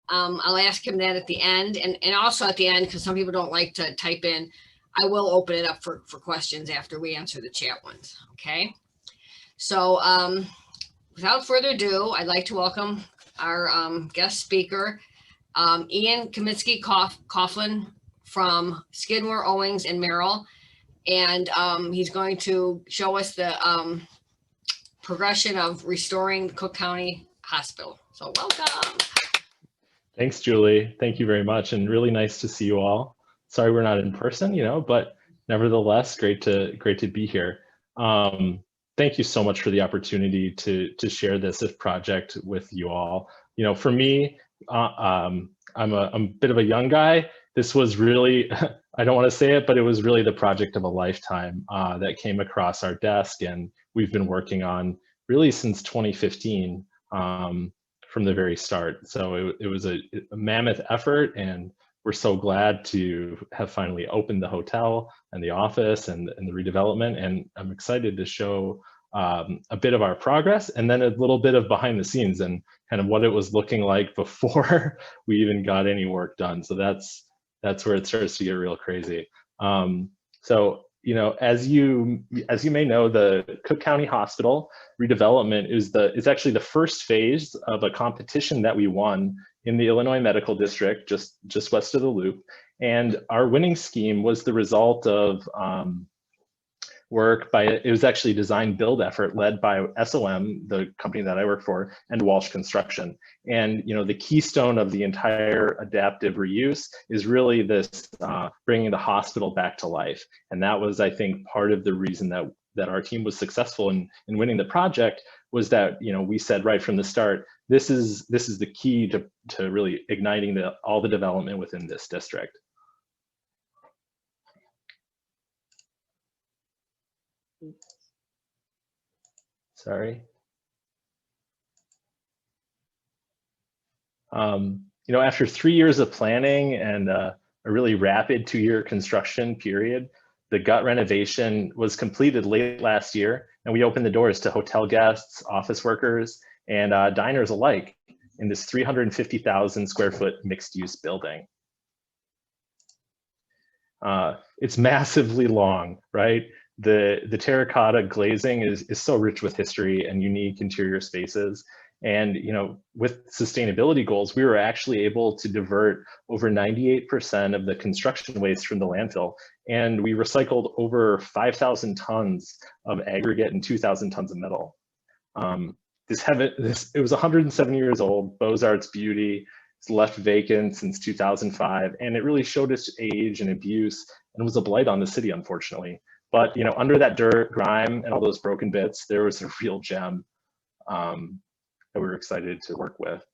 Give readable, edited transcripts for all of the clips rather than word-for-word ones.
I'll ask him that at the end, and also at the end, because some people don't like to type in, I will open it up for questions after we answer the chat ones, okay? So without further ado, I'd like to welcome our guest speaker, Ian Kaminski-Coughlin from Skidmore, Owings, and Merrill. And he's going to show us the progression of restoring Cook County Hospital. So welcome. Thanks, Julie. Thank you very much, and really nice to see you all. Sorry we're not in person, but nevertheless, great to be here. Thank you so much for the opportunity to share this project with you all. For me, I'm a bit of a young guy. This was really, I don't want to say it, but it was really the project of a lifetime that came across our desk, and we've been working on really since 2015 from the very start. So it was a mammoth effort, and we're so glad to have finally opened the hotel and the office and the redevelopment. And I'm excited to show a bit of our progress, and then a little bit of behind the scenes and kind of what it was looking like before we even got any work done. So that's where it starts to get real crazy. So as you may know, the Cook County Hospital Redevelopment is actually the first phase of a competition that we won in the Illinois Medical District, just west of the Loop. And our winning scheme was the result of work by, it was actually a design build effort led by SOM, the company that I work for, and Walsh Construction. And the keystone of the entire adaptive reuse is really this bringing the hospital back to life. And that was, I think, part of the reason that our team was successful in winning the project, was that we said right from the start, this is the key to really igniting all the development within this district. Sorry. After 3 years of planning and a really rapid 2-year construction period, the gut renovation was completed late last year, and we opened the doors to hotel guests, office workers, and diners alike in this 350,000 square foot mixed use building. It's massively long, right? The terracotta glazing is so rich with history and unique interior spaces. And with sustainability goals, we were actually able to divert over 98% of the construction waste from the landfill. And we recycled over 5,000 tons of aggregate and 2,000 tons of metal. It was 107 years old, Beaux-Arts beauty. It's left vacant since 2005. And it really showed its age and abuse, and was a blight on the city, unfortunately. But under that dirt, grime, and all those broken bits, there was a real gem that we were excited to work with.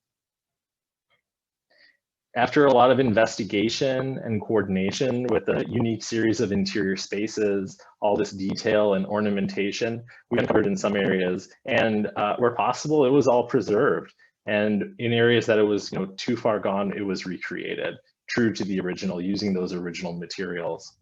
After a lot of investigation and coordination with a unique series of interior spaces, all this detail and ornamentation, we uncovered in some areas, and where possible, it was all preserved. And in areas that it was too far gone, it was recreated, true to the original, using those original materials.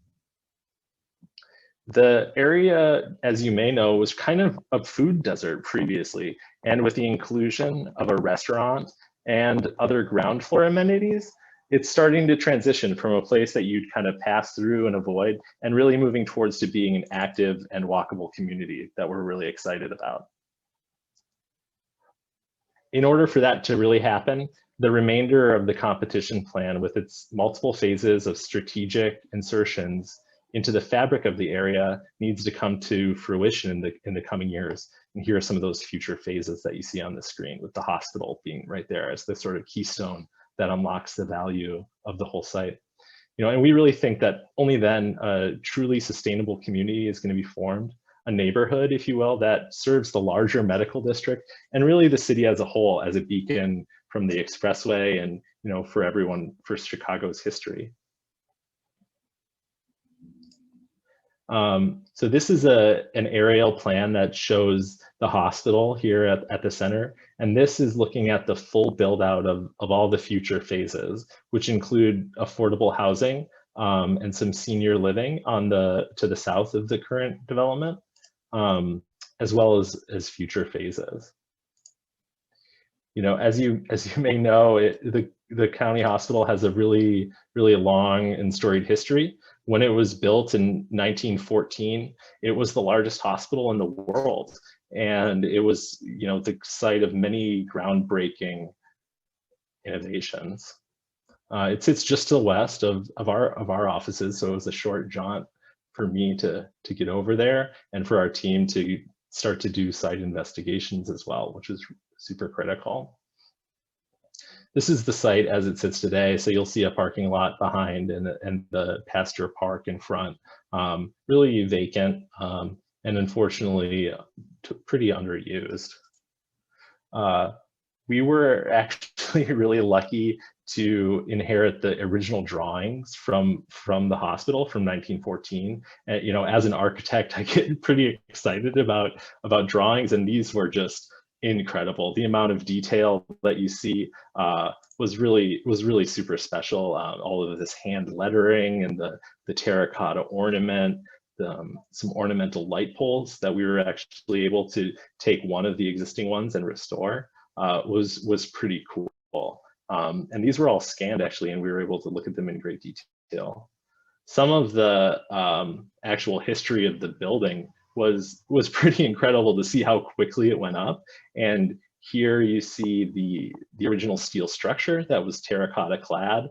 The area, as you may know, was kind of a food desert previously, and with the inclusion of a restaurant and other ground floor amenities, it's starting to transition from a place that you'd kind of pass through and avoid, and really moving towards to being an active and walkable community that we're really excited about. In order for that to really happen, the remainder of the competition plan, with its multiple phases of strategic insertions into the fabric of the area, needs to come to fruition in the coming years. And here are some of those future phases that you see on the screen, with the hospital being right there as the sort of keystone that unlocks the value of the whole site. And we really think that only then a truly sustainable community is going to be formed, a neighborhood, if you will, that serves the larger medical district and really the city as a whole, as a beacon from the expressway and for everyone, for Chicago's history. So this is an aerial plan that shows the hospital here at the center. And this is looking at the full build out of all the future phases, which include affordable housing and some senior living to the south of the current development, as well as future phases. As you may know, the the county hospital has a really, really long and storied history. When it was built in 1914, it was the largest hospital in the world. And it was, you know, the site of many groundbreaking innovations. It sits just to the west of our offices, so it was a short jaunt for me to get over there, and for our team to start to do site investigations as well, which is super critical. This is the site as it sits today. So you'll see a parking lot behind and the pasture park in front, really vacant, and unfortunately pretty underused. We were actually really lucky to inherit the original drawings from the hospital from 1914. You know, as an architect, I get pretty excited about drawings, and these were just incredible. The amount of detail that you see was really super special. All of this hand lettering and the terracotta ornament, some ornamental light poles that we were actually able to take one of the existing ones and restore was pretty cool. And these were all scanned actually, and we were able to look at them in great detail. Some of the actual history of the building was pretty incredible to see how quickly it went up. And here you see the original steel structure that was terracotta clad,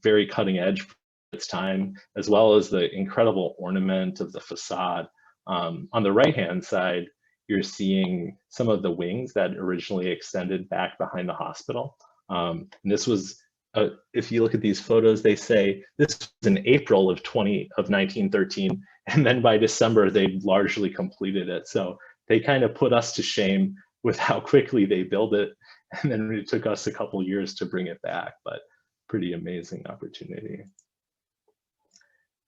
very cutting edge for its time, as well as the incredible ornament of the facade. On the right-hand side, you're seeing some of the wings that originally extended back behind the hospital. And this was, if you look at these photos, they say this was in April of 1913, and then by December, they largely completed it. So they kind of put us to shame with how quickly they built it. And then it took us a couple years to bring it back, but pretty amazing opportunity.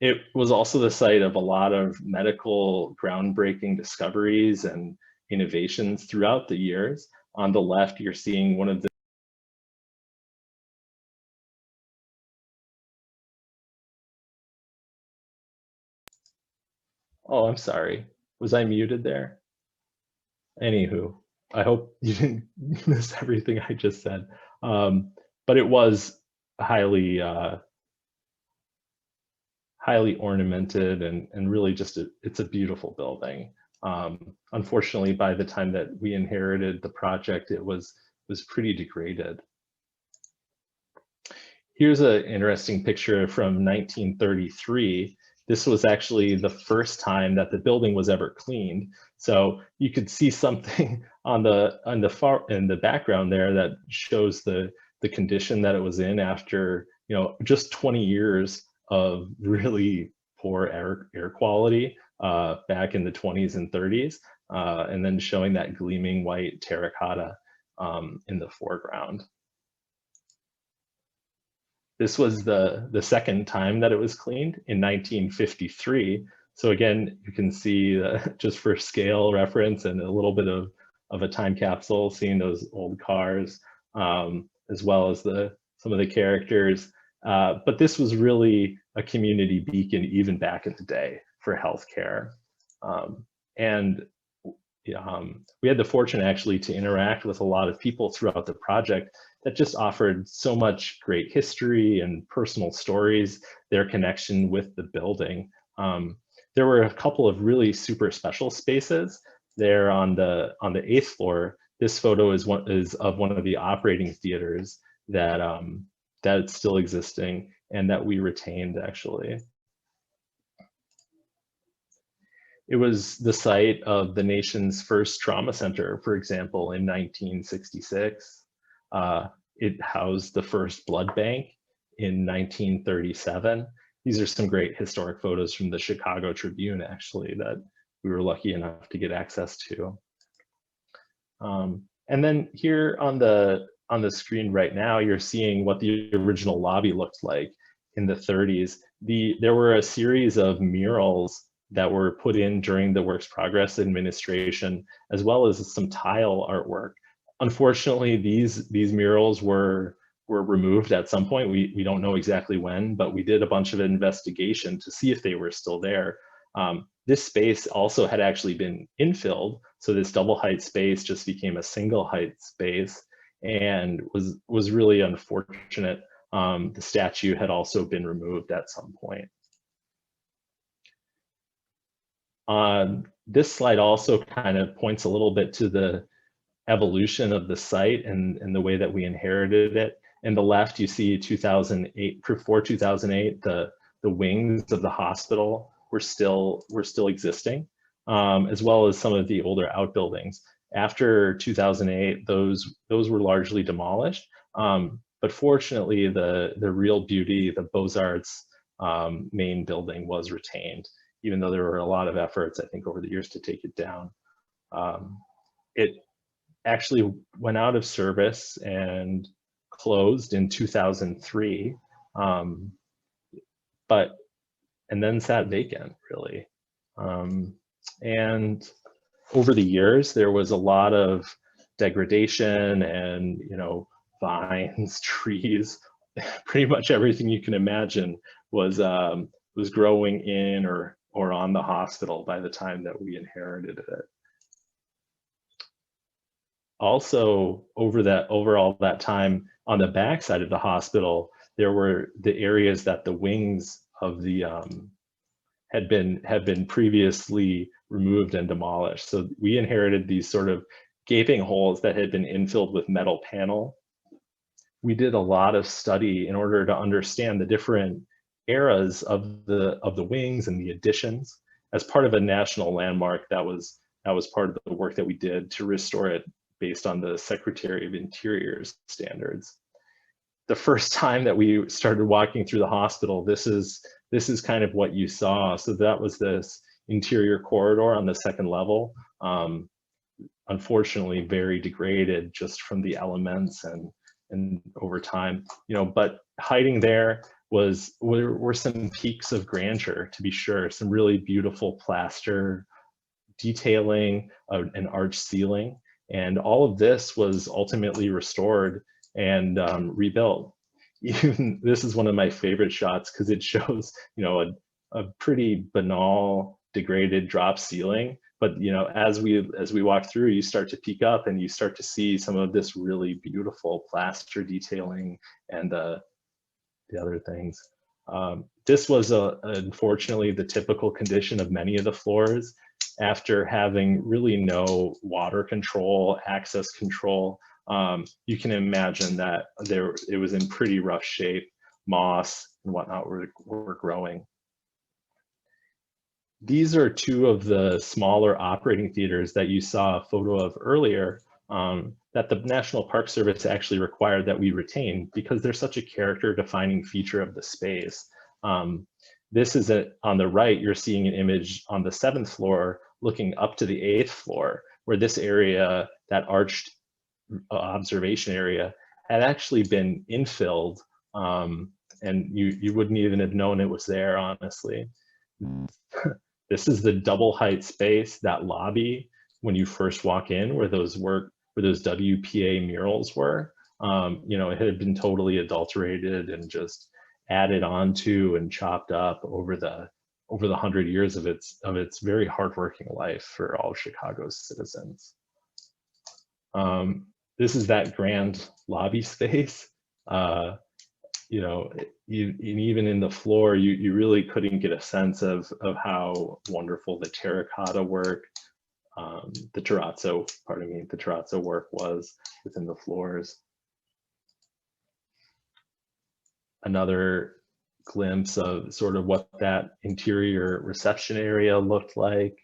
It was also the site of a lot of medical groundbreaking discoveries and innovations throughout the years. On the left, you're seeing one of the Oh, I'm sorry. Was I muted there? Anywho, I hope you didn't miss everything I just said. But it was highly ornamented and really just it's a beautiful building. Unfortunately, by the time that we inherited the project, it was pretty degraded. Here's an interesting picture from 1933. This was actually the first time that the building was ever cleaned. So you could see something in the background there that shows the condition that it was in after, you know, just 20 years of really poor air quality back in the 20s and 30s, and then showing that gleaming white terracotta in the foreground. This was the second time that it was cleaned in 1953. So again, you can see just for scale reference and a little bit of a time capsule, seeing those old cars, as well as some of the characters. But this was really a community beacon even back in the day for healthcare. And we had the fortune actually to interact with a lot of people throughout the project that just offered so much great history and personal stories, their connection with the building. There were a couple of really super special spaces there on the 8th floor. This photo is of one of the operating theaters that's still existing and that we retained actually. It was the site of the nation's first trauma center, for example, in 1966. It housed the first blood bank in 1937. These are some great historic photos from the Chicago Tribune, actually, that we were lucky enough to get access to. And then here on the screen right now, you're seeing what the original lobby looked like in the 30s. There were a series of murals that were put in during the Works Progress administration, as well as some tile artwork. Unfortunately, these murals were removed at some point. We don't know exactly when, but we did a bunch of investigation to see if they were still there. This space also had actually been infilled, so this double height space just became a single height space. and was really unfortunate. The statue had also been removed at some point. This slide also kind of points a little bit to the evolution of the site and the way that we inherited it. In the left, you see 2008, before 2008, the wings of the hospital were still existing, as well as some of the older outbuildings. After 2008, those were largely demolished. But fortunately, the real beauty, the Beaux-Arts main building was retained, even though there were a lot of efforts, I think, over the years to take it down. It actually went out of service and closed in 2003, and then sat vacant, really. And over the years, there was a lot of degradation and, vines, trees, pretty much everything you can imagine was growing in or on the hospital by the time that we inherited it. Also, over all that time, on the back side of the hospital, there were the areas that the wings of the had been previously removed and demolished. So we inherited these sort of gaping holes that had been infilled with metal panel. We did a lot of study in order to understand the different eras of the wings and the additions. As part of a national landmark, that was part of the work that we did to restore it based on the Secretary of Interior's standards. The first time that we started walking through the hospital, this is kind of what you saw. So that was this interior corridor on the second level. Unfortunately, very degraded just from the elements and over time, but hiding there were some peaks of grandeur, to be sure. Some really beautiful plaster detailing, an arch ceiling, and all of this was ultimately restored and rebuilt. Even this is one of my favorite shots because it shows, a pretty banal, degraded drop ceiling. But as we walk through, you start to peek up and you start to see some of this really beautiful plaster detailing and the other things. This was unfortunately the typical condition of many of the floors after having really no water control, access control. You can imagine that it was in pretty rough shape. Moss and whatnot were growing. These are two of the smaller operating theaters that you saw a photo of earlier, that the National Park Service actually required that we retain because they're such a character-defining feature of the space. This is on the right, you're seeing an image on the 7th floor looking up to the 8th floor, where this area, that arched observation area, had actually been infilled, and you wouldn't even have known it was there, honestly. This is the double height space, that lobby, when you first walk in, where those WPA murals were. It had been totally adulterated and just added onto and chopped up over the 100 years of its very hardworking life for all Chicago's citizens. This is that grand lobby space. Even in the floor, you really couldn't get a sense of how wonderful the terracotta work, the terrazzo work was within the floors. Another glimpse of sort of what that interior reception area looked like.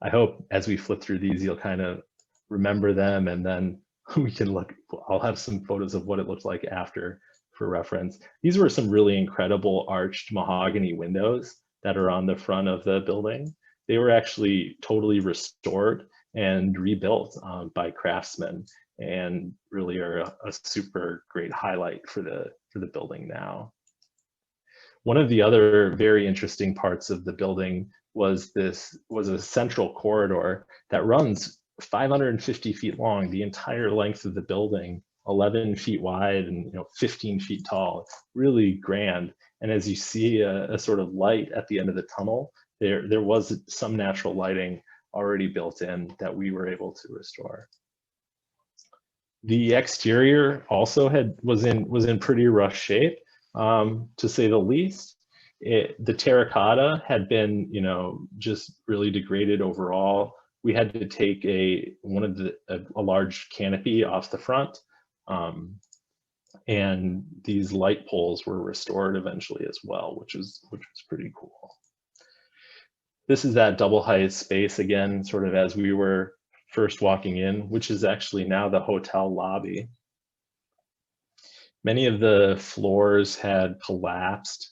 I hope as we flip through these, you'll kind of remember them, and then we can look. I'll have some photos of what it looked like after for reference. These were some really incredible arched mahogany windows that are on the front of the building. They were actually totally restored and rebuilt by craftsmen, and really are a super great highlight for the building now. One of the other very interesting parts of the building was a central corridor that runs 550 feet long, the entire length of the building, 11 feet wide and 15 feet tall, really grand. And as you see a sort of light at the end of the tunnel, there was some natural lighting already built in that we were able to restore. The exterior also was in pretty rough shape, to say the least. The terracotta had been, just really degraded overall. We had to take a large canopy off the front, and these light poles were restored eventually as well, which was pretty cool. This is that double height space again, sort of as we were first walking in, which is actually now the hotel lobby. Many of the floors had collapsed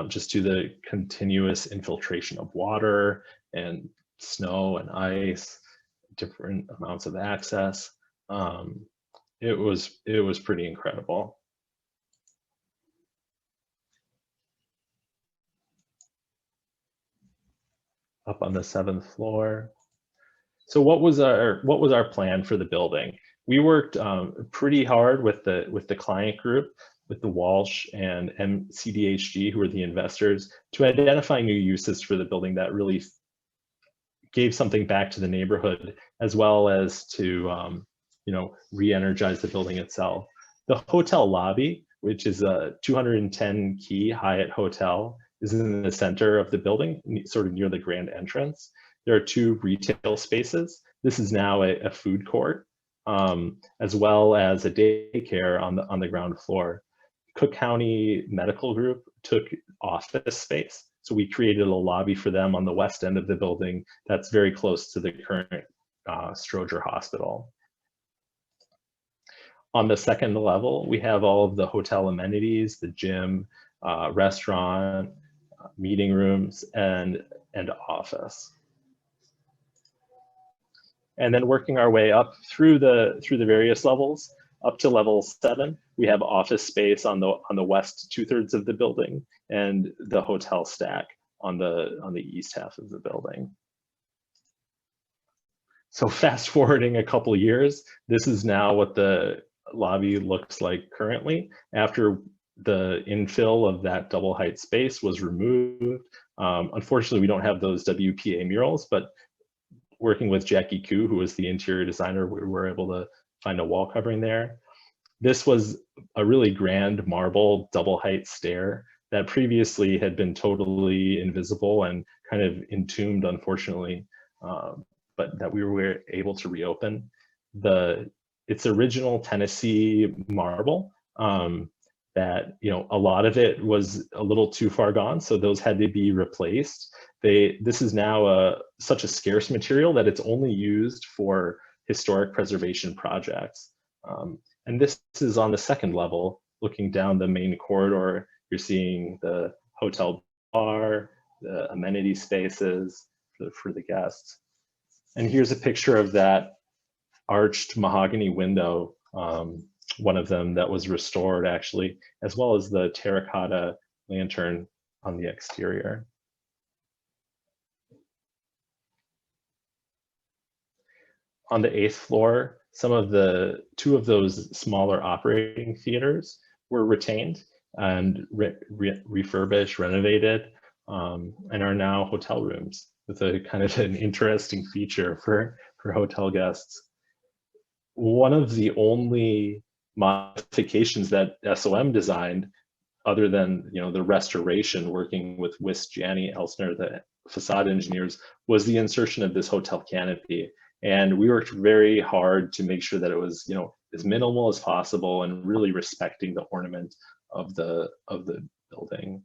just due to the continuous infiltration of water and snow and ice, different amounts of access. It was pretty incredible. Up on the 7th floor. So what was our plan for the building? We worked pretty hard with the client group, with the Walsh and CDHG, who were the investors, to identify new uses for the building that really gave something back to the neighborhood, as well as to re-energize the building itself. The hotel lobby, which is a 210 key Hyatt hotel, is in the center of the building, sort of near the grand entrance. There are 2 retail spaces. This is now a food court, as well as a daycare on the ground floor. Cook County Medical Group took office space, so we created a lobby for them on the west end of the building that's very close to the current Stroger Hospital. On the 2nd level, we have all of the hotel amenities, the gym, restaurant, meeting rooms, and office. And then working our way up through the various levels, up to level 7, we have office space on the west 2/3 of the building, and the hotel stack on the east half of the building. So fast forwarding a couple years, this is now what the lobby looks like currently after the infill of that double height space was removed. Unfortunately, we don't have those WPA murals, but working with Jackie Koo, who was the interior designer, we were able to find a wall covering there. This was a really grand marble double height stair that previously had been totally invisible and kind of entombed, unfortunately, but that we were able to reopen. It's original Tennessee marble, that a lot of it was a little too far gone, so those had to be replaced. This is now such a scarce material that it's only used for historic preservation projects. And this is on the 2nd level, looking down the main corridor. You're seeing the hotel bar, the amenity spaces for the guests. And here's a picture of that arched mahogany window, one of them that was restored actually, as well as the terracotta lantern on the exterior. On the 8th floor, 2 of those smaller operating theaters were retained and refurbished, renovated, and are now hotel rooms with a kind of an interesting feature for hotel guests. One of the only modifications that SOM designed, other than the restoration, working with Wist, Janney, Elsner, the facade engineers, was the insertion of this hotel canopy. And we worked very hard to make sure that it was as minimal as possible and really respecting the ornament of the building.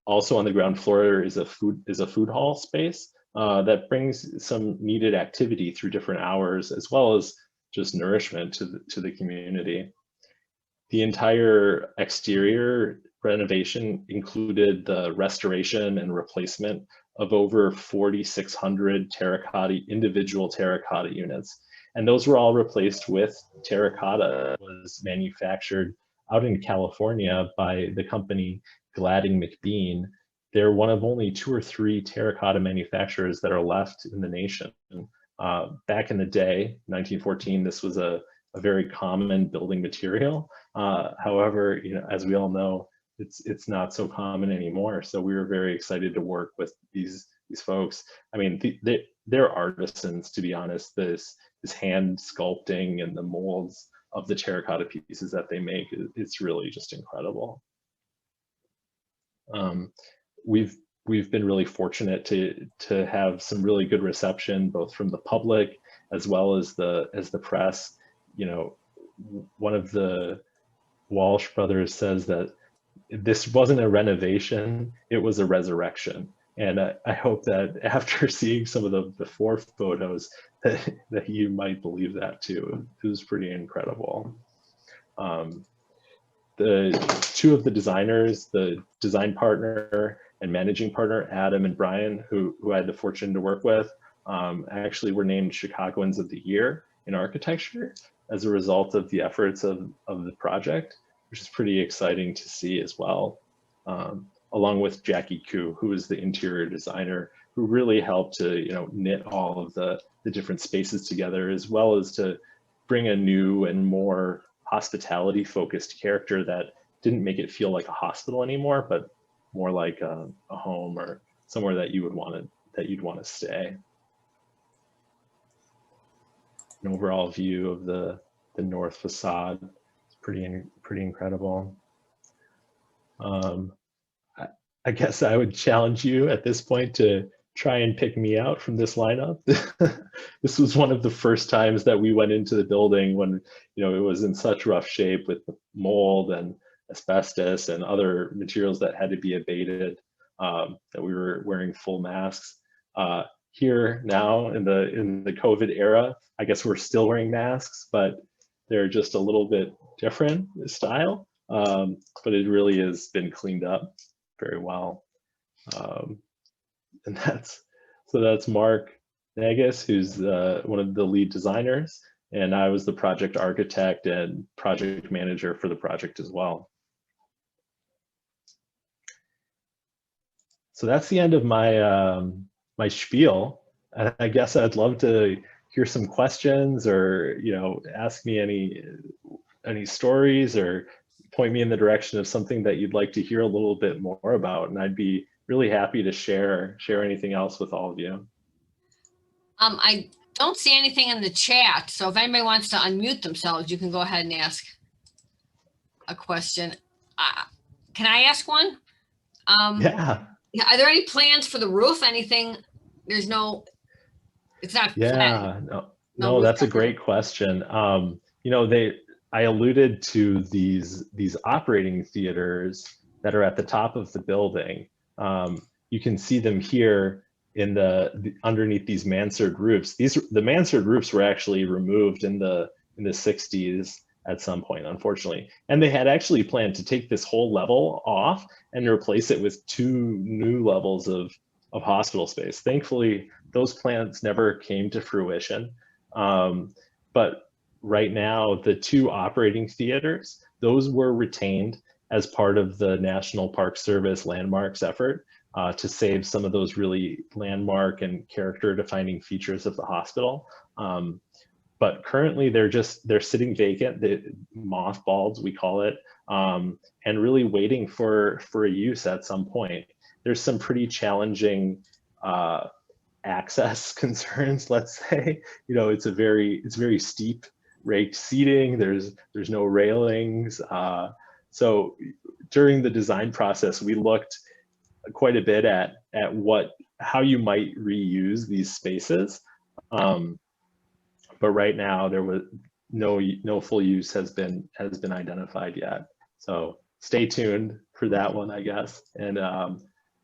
Also on the ground floor is a food hall space that brings some needed activity through different hours, as well as just nourishment to the community. The entire exterior renovation included the restoration and replacement of over 4,600 individual terracotta units. And those were all replaced with terracotta that was manufactured out in California by the company Gladding McBean. They're one of only 2 or 3 terracotta manufacturers that are left in the nation. Back in the day, 1914, this was a very common building material. However, as we all know, it's not so common anymore. So we were very excited to work with these folks. I mean, they're artisans, to be honest. This hand sculpting and the molds of the terracotta pieces that they make, it's really just incredible. We've been really fortunate to have some really good reception, both from the public as well as the press. You know, one of the Walsh brothers says that this wasn't a renovation, it was a resurrection. And I hope that after seeing some of the before photos that you might believe that too. It was pretty incredible. The two of the designers, the design partner and managing partner, Adam and Brian, who I had the fortune to work with, actually were named Chicagoans of the Year in architecture as a result of the efforts of the project, which is pretty exciting to see as well. Along with Jackie Koo, who is the interior designer, who really helped to knit all of the different spaces together, as well as to bring a new and more hospitality focused character that didn't make it feel like a hospital anymore, but more like a home or somewhere that you'd want to stay. An overall view of the north facade is pretty incredible. I guess I would challenge you at this point to try and pick me out from this lineup. This was one of the first times that we went into the building when it was in such rough shape with the mold and asbestos and other materials that had to be abated, that we were wearing full masks. Here now in the COVID era, I guess we're still wearing masks, but they're just a little bit different style. But it really has been cleaned up very well. And that's Mark Negus, who's one of the lead designers, and I was the project architect and project manager for the project as well. So that's the end of my my spiel. And I guess I'd love to hear some questions, or ask me any stories, or point me in the direction of something that you'd like to hear a little bit more about, and I'd be really happy to share anything else with all of you. I don't see anything in the chat, so if anybody wants to unmute themselves, you can go ahead and ask a question. Can I ask one? Yeah. Are there any plans for the roof? Anything? There's no. It's not. Yeah. Flat. No, that's a great question. I alluded to these operating theaters that are at the top of the building. You can see them here in the underneath these mansard roofs. The mansard roofs were actually removed in the 60s at some point, unfortunately. And they had actually planned to take this whole level off and replace it with 2 new levels of hospital space. Thankfully, those plans never came to fruition. But right now, the 2 operating theaters, those were retained as part of the National Park Service landmarks effort to save some of those really landmark and character defining features of the hospital. But currently they're sitting vacant, mothballed, we call it, and really waiting for a use at some point. There's some pretty challenging access concerns, let's say. It's very steep raked seating. There's no railings. So during the design process, we looked quite a bit at how you might reuse these spaces. But right now there was no full use has been identified yet. So stay tuned for that one, I guess. And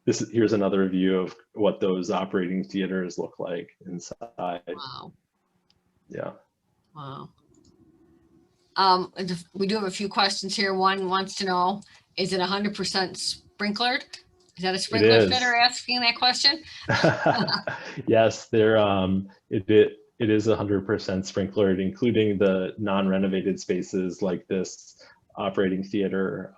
here's another view of what those operating theaters look like inside. Wow. Yeah. Wow. We do have a few questions here. One wants to know, is it 100% sprinklered? Is that a sprinkler fitter asking that question? Yes, it is 100% sprinklered, including the non-renovated spaces like this operating theater.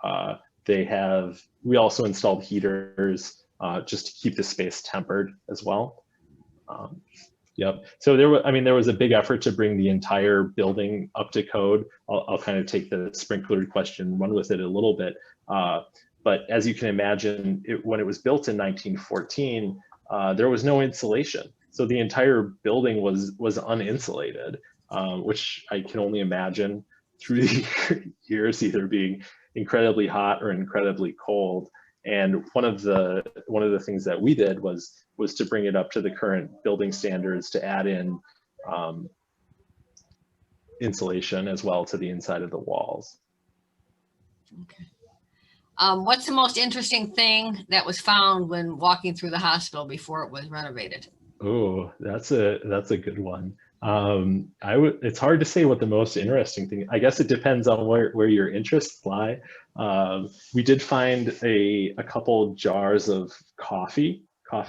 We also installed heaters just to keep the space tempered as well. Yep. So there was a big effort to bring the entire building up to code. I'll kind of take the sprinklered question and run with it a little bit. But as you can imagine, when it was built in 1914, there was no insulation. So the entire building was uninsulated. which I can only imagine through the years either being incredibly hot or incredibly cold. And one of the things that we did was to bring it up to the current building standards, to add in insulation as well to the inside of the walls. Okay. What's the most interesting thing that was found when walking through the hospital before it was renovated? Oh, that's a good one. It's hard to say what the most interesting thing. I guess it depends on where your interests lie. We did find a couple jars of coffee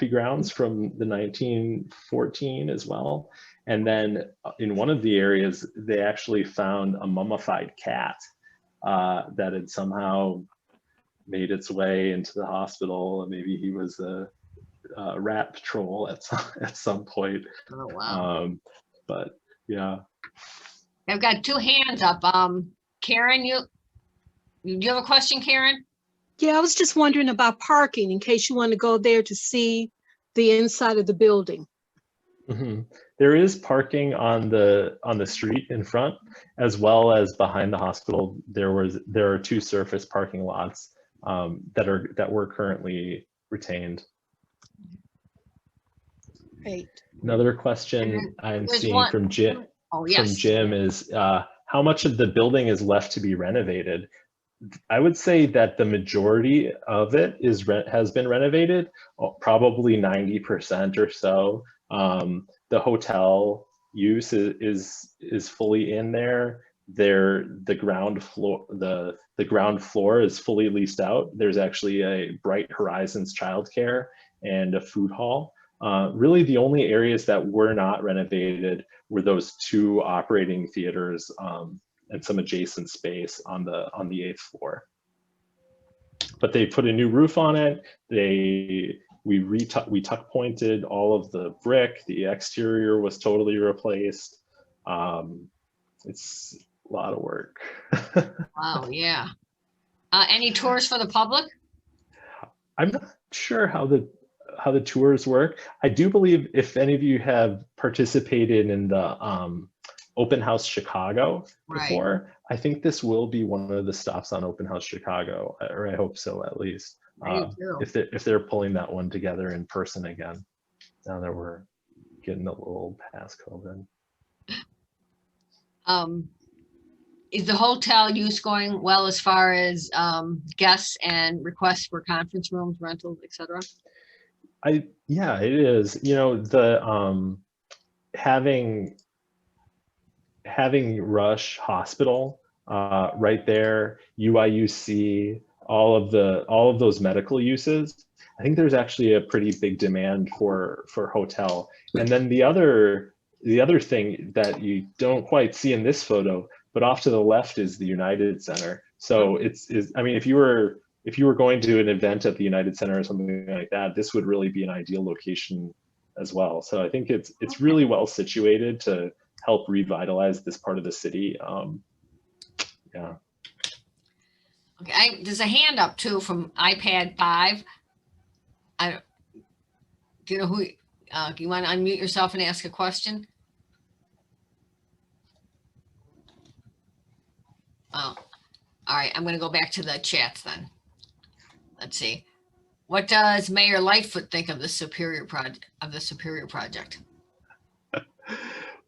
grounds from the 1914 as well. And then in one of the areas, they actually found a mummified cat that had somehow made its way into the hospital. Maybe he was a rat patrol at some point. Oh, wow. But yeah. I've got two hands up. Karen, do you have a question, Karen? Yeah, I was just wondering about parking in case you want to go there to see the inside of the building. Mm-hmm. There is parking on the street in front, as well as behind the hospital. There are two surface parking lots that were currently retained. Great. Another question I'm seeing from Jim. Oh, yes. From Jim is how much of the building is left to be renovated? I would say that the majority of it has been renovated, probably 90% or so. The hotel use is fully in there. The ground floor is fully leased out. There's actually a Bright Horizons childcare and a food hall. Really, the only areas that were not renovated were those two operating theaters and some adjacent space on the 8th floor. But they put a new roof on it. We tuck pointed all of the brick. The exterior was totally replaced. It's a lot of work. Wow, yeah. Any tours for the public? I'm not sure how the tours work. I do believe if any of you have participated in the Open House Chicago before, right. I think this will be one of the stops on Open House Chicago, or I hope so at least. If they're pulling that one together in person again, now that we're getting a little past COVID. Is the hotel use going well as far as guests and requests for conference rooms, rentals, etc.? Yeah, it is. You know, the having Rush Hospital right there, UIUC, all of those medical uses. I think there's actually a pretty big demand for hotel. And then the other thing that you don't quite see in this photo, but off to the left is the United Center. So I mean, if you were going to an event at the United Center or something like that, this would really be an ideal location as well. So I think it's really well situated to help revitalize this part of the city. Yeah. Okay, there's a hand up too from iPad 5. Do you know who? Do you want to unmute yourself and ask a question? Oh, all right. I'm going to go back to the chats then. Let's see. What does Mayor Lightfoot think of the Superior project?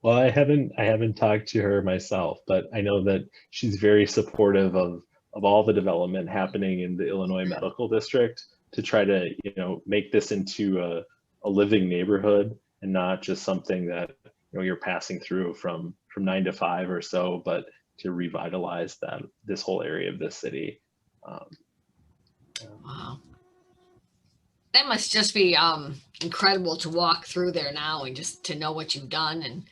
Well, I haven't talked to her myself, but I know that she's very supportive of all the development happening in the Illinois Medical District to try to, you know, make this into a living neighborhood and not just something that, you know, you're passing through from 9 to 5 or so, but to revitalize this whole area of the city. Wow. That must just be incredible to walk through there now and just to know what you've done, and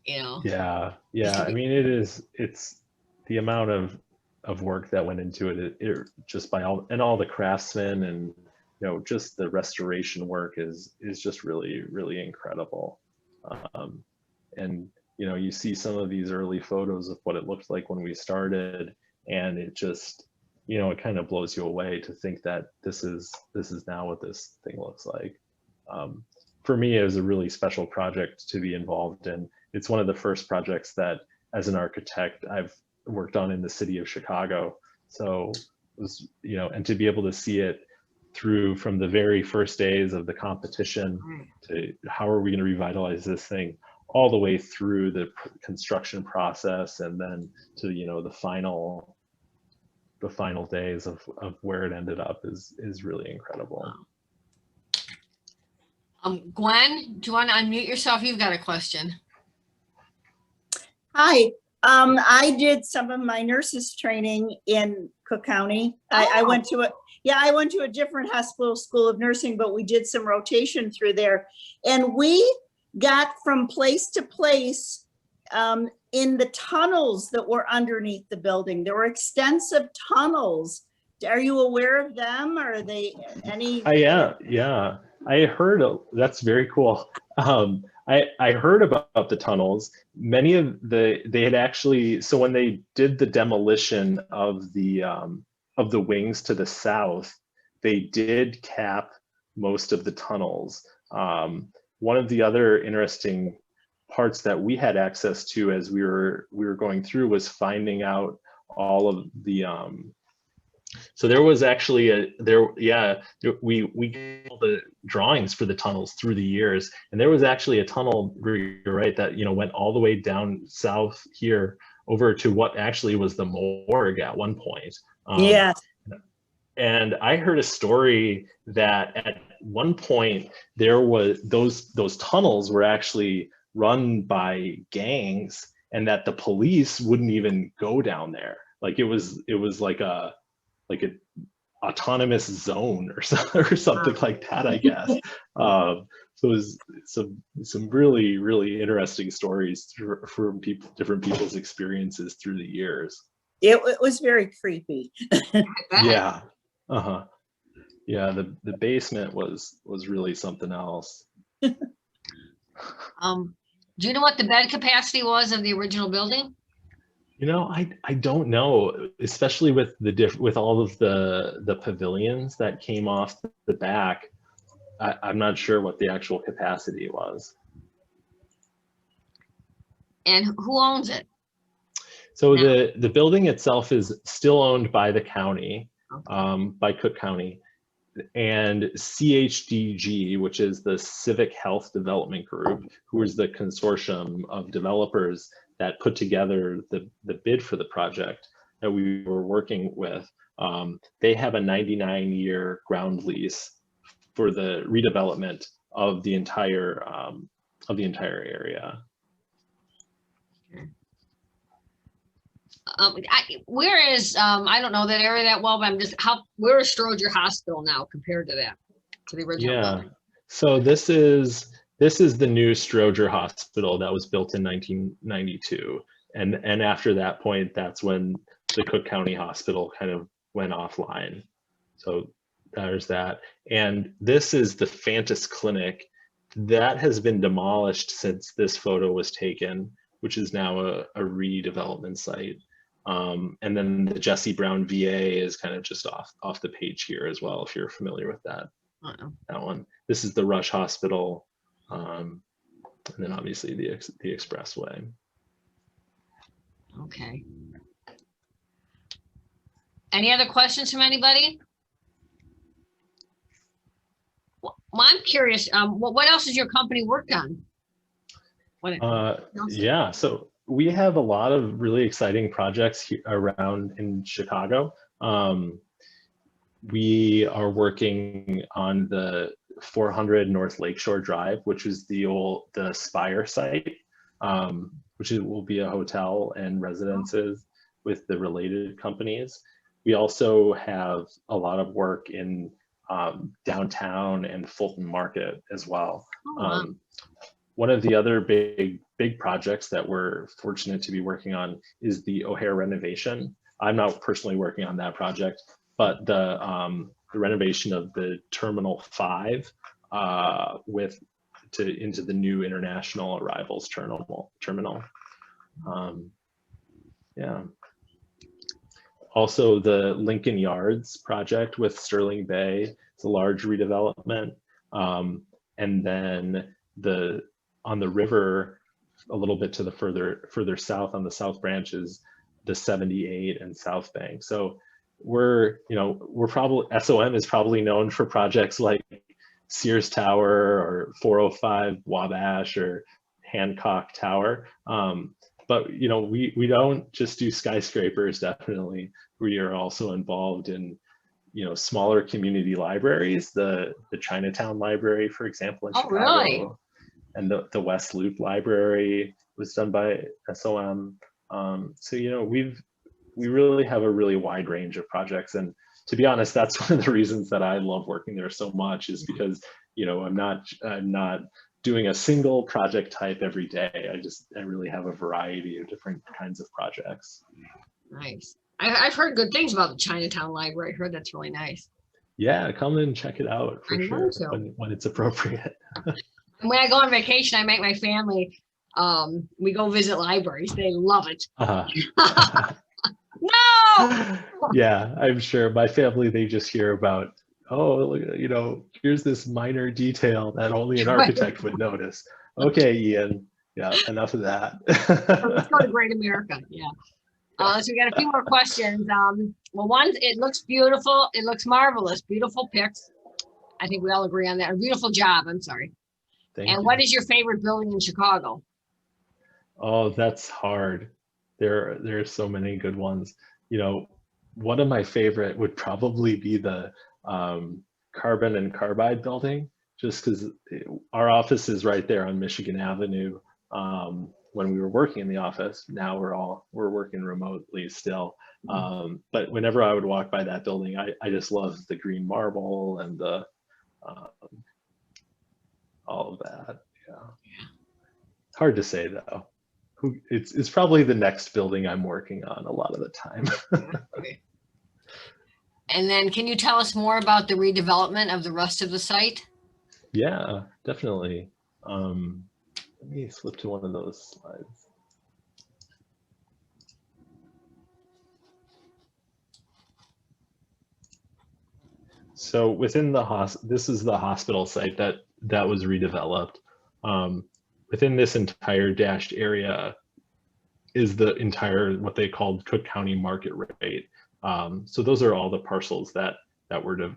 you know. Yeah. I mean, it's the amount of work that went into it just by all the craftsmen, and you know, just the restoration work is just really, really incredible. And you know, you see some of these early photos of what it looked like when we started, and it just, you know, it kind of blows you away to think that this is now what this thing looks like. For me, it was a really special project to be involved in, it's one of the first projects that, as an architect, I've worked on in the city of Chicago. So it was, you know, and to be able to see it through from the very first days of the competition to how are we going to revitalize this thing, all the way through the construction process, and then to, you know, the final days of where it ended up is really incredible. Gwen, do you want to unmute yourself? You've got a question. Hi, I did some of my nurses training in Cook County. I went to a different hospital school of nursing, but we did some rotation through there. And we got from place to place in the tunnels that were underneath the building. There were extensive tunnels. Are you aware of them? Or are they any? Yeah. I heard, that's very cool. I heard about the tunnels. Many of they had actually, so when they did the demolition of the wings to the south, they did cap most of the tunnels. One of the other interesting parts that we had access to as we were going through was finding out all of the so there was actually we got all the drawings for the tunnels through the years, and there was actually a tunnel, you're right, that, you know, went all the way down south here over to what actually was the morgue at one point. Yeah. And I heard a story that at one point there was those tunnels were actually run by gangs, and that the police wouldn't even go down there. Like it was like an autonomous zone or something like that, I guess. So it was some really, really interesting stories from different people's experiences through the years. It was very creepy. Yeah. Yeah, the basement was really something else. Do you know what the bed capacity was of the original building? You know, I don't know, especially with with all of the pavilions that came off the back. I'm not sure what the actual capacity was. And who owns it? So now? the building itself is still owned by the county, Okay. by Cook County, and CHDG, which is the Civic Health Development Group, who is the consortium of developers that put together the bid for the project that we were working with. They have a 99-year ground lease for the redevelopment of the entire area. Where is I don't know that area that well, but I'm just where is Stroger Hospital now compared to that, to the original building? So this is the new Stroger Hospital that was built in 1992, and after that point, that's when the Cook County Hospital kind of went offline. So there's that, and this is the Fantas Clinic that has been demolished since this photo was taken, which is now a redevelopment site. And then the Jesse Brown VA is kind of just off the page here as well, if you're familiar with that. That one. This is the Rush Hospital, and then obviously the Expressway. Okay. Any other questions from anybody? Well, I'm curious. What else has your company worked on? Yeah, so we have a lot of really exciting projects around in Chicago. We are working on the 400 North Lakeshore Drive, which is the Spire site, which will be a hotel and residences with the related companies. We also have a lot of work in downtown and Fulton Market as well. One of the other big projects that we're fortunate to be working on is the O'Hare renovation. I'm not personally working on that project, but the renovation of the Terminal 5 into the new international arrivals terminal. Yeah. Also, the Lincoln Yards project with Sterling Bay. It's a large redevelopment, and then on the river, a little bit to the further south on the South Branch is the 78 and South Bank. So we're probably, SOM is probably known for projects like Sears Tower or 405 Wabash or Hancock Tower. But we don't just do skyscrapers, definitely. We are also involved in smaller community libraries, the Chinatown Library, for example, in Chicago. Really? And the West Loop Library was done by SOM. So we really have a really wide range of projects, and to be honest, that's one of the reasons that I love working there so much, is because I'm not doing a single project type every day. I really have a variety of different kinds of projects. Nice. I've heard good things about the Chinatown Library. I heard that's really nice. Yeah, come and check it out for sure when it's appropriate. And when I go on vacation, I make my family, we go visit libraries. They love it. No! Yeah, I'm sure my family, they just hear about, here's this minor detail that only an architect would notice. Okay, Ian. Yeah, enough of that. Let's go to Great America. Yeah. So we got a few more questions. Well, one, it looks beautiful. It looks marvelous. Beautiful pics. I think we all agree on that. A beautiful job. I'm sorry. Thank and you. What is your favorite building in Chicago? Oh, that's hard. There are so many good ones. One of my favorite would probably be the Carbon and Carbide building, just because our office is right there on Michigan Avenue. When we were working in the office, now we're working remotely still. But whenever I would walk by that building, I just love the green marble and the all of that. Yeah. Hard to say though. It's probably the next building I'm working on a lot of the time. Okay. And then can you tell us more about the redevelopment of the rest of the site? Yeah, definitely. Let me flip to one of those slides. So within this is the hospital site that was redeveloped. Within this entire dashed area is the entire, what they called Cook County market rate. So those are all the parcels that were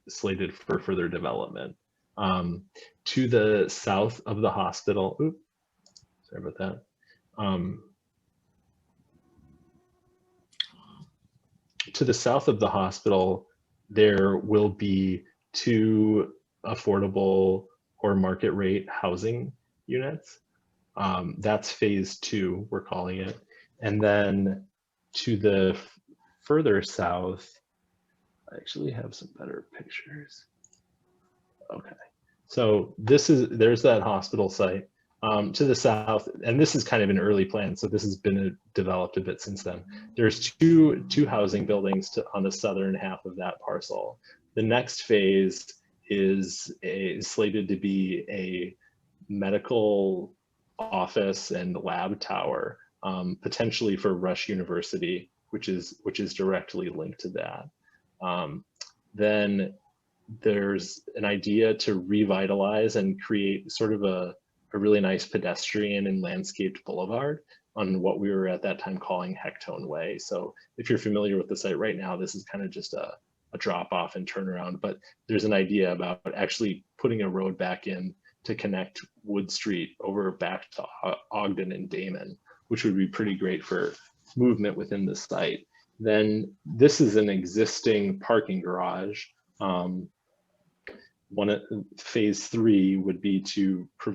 slated for further development. To the south of the hospital, sorry about that. To the south of the hospital, there will be 2 affordable or market rate housing units. That's phase 2, we're calling it. And then to the further south, I actually have some better pictures. Okay, so there's that hospital site. To the south, and this is kind of an early plan, so this has been developed a bit since then. There's two housing buildings on the southern half of that parcel. The next phase is slated to be a medical office and lab tower, potentially for Rush University, which is directly linked to that. Then there's an idea to revitalize and create sort of a really nice pedestrian and landscaped boulevard on what we were at that time calling Hectone Way. So if you're familiar with the site right now, this is kind of just a drop off and turnaround, but there's an idea about actually putting a road back in to connect Wood Street over back to Ogden and Damon, which would be pretty great for movement within the site. Then this is an existing parking garage. Phase 3 would be to put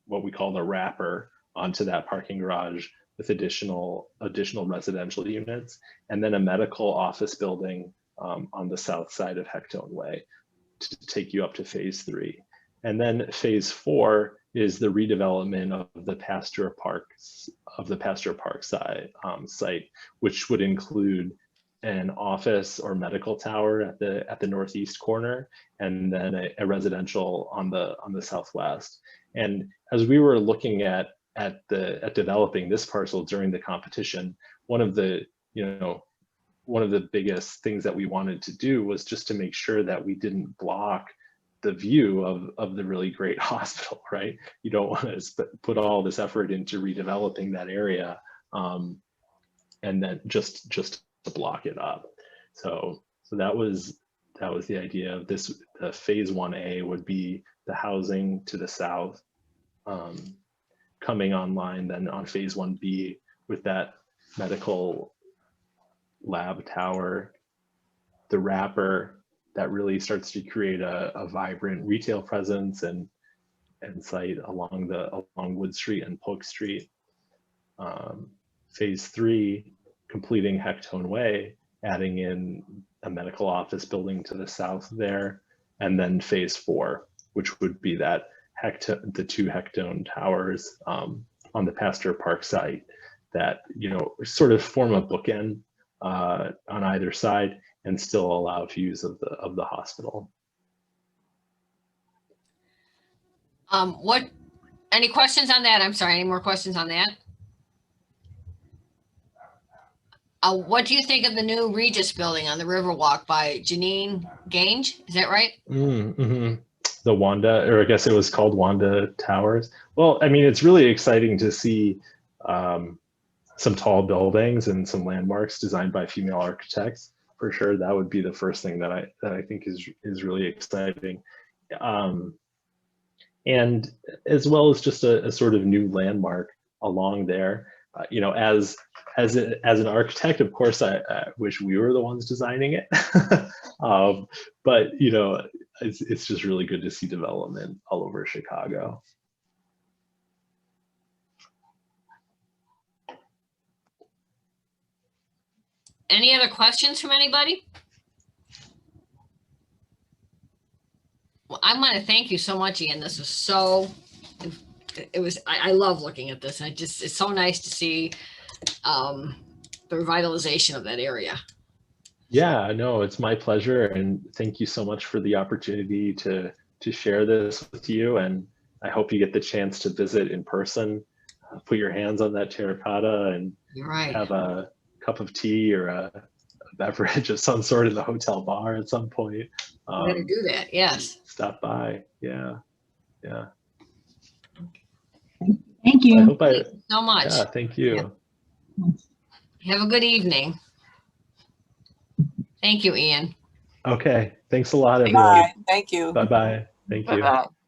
what we call the wrapper onto that parking garage with additional residential units, and then a medical office building on the south side of Hectone Way to take you up to phase 3. And then phase 4 is the redevelopment of the Pasteur Park site, which would include an office or medical tower at the northeast corner, and then a residential on the southwest. And as we were looking at developing this parcel during the competition, one of the biggest things that we wanted to do was just to make sure that we didn't block the view of the really great hospital, right? You don't want to put all this effort into redeveloping that area and then just to block it up. So that was the idea of this. Phase 1A would be the housing to the south coming online then on phase 1B with that medical lab tower, the wrapper that really starts to create a vibrant retail presence and site along Wood Street and Polk Street. Phase 3, completing Hectone Way, adding in a medical office building to the south there, and then phase 4, which would be that the 2 Hectone towers on the Pasteur Park site that, you know, sort of form a bookend on either side and still allow views of the hospital. Any questions on that? I'm sorry, any more questions on that? What do you think of the new Regis building on the Riverwalk by Janine Gange? Is that right? Mm-hmm. The Wanda, or I guess it was called Wanda Towers. Well, I mean, it's really exciting to see some tall buildings and some landmarks designed by female architects. For sure, that would be the first thing that I think is really exciting, and as well as just a sort of new landmark along there. You know, as an architect, of course, I wish we were the ones designing it, but you know, it's just really good to see development all over Chicago. Any other questions from anybody? Well, I want to thank you so much, Ian. This was so, I love looking at this. It's so nice to see the revitalization of that area. Yeah, no, it's my pleasure. And thank you so much for the opportunity to share this with you. And I hope you get the chance to visit in person, put your hands on that terracotta and You're right. have a cup of tea or a beverage of some sort in the hotel bar at some point. I'm going to do that. Yes. Stop by. Yeah. Yeah. Thank you. I hope Thank you so much. Yeah, thank you. Have a good evening. Thank you, Ian. Okay. Thanks a lot, everyone. Bye. Thank you. Bye-bye. Thank you. Bye-bye.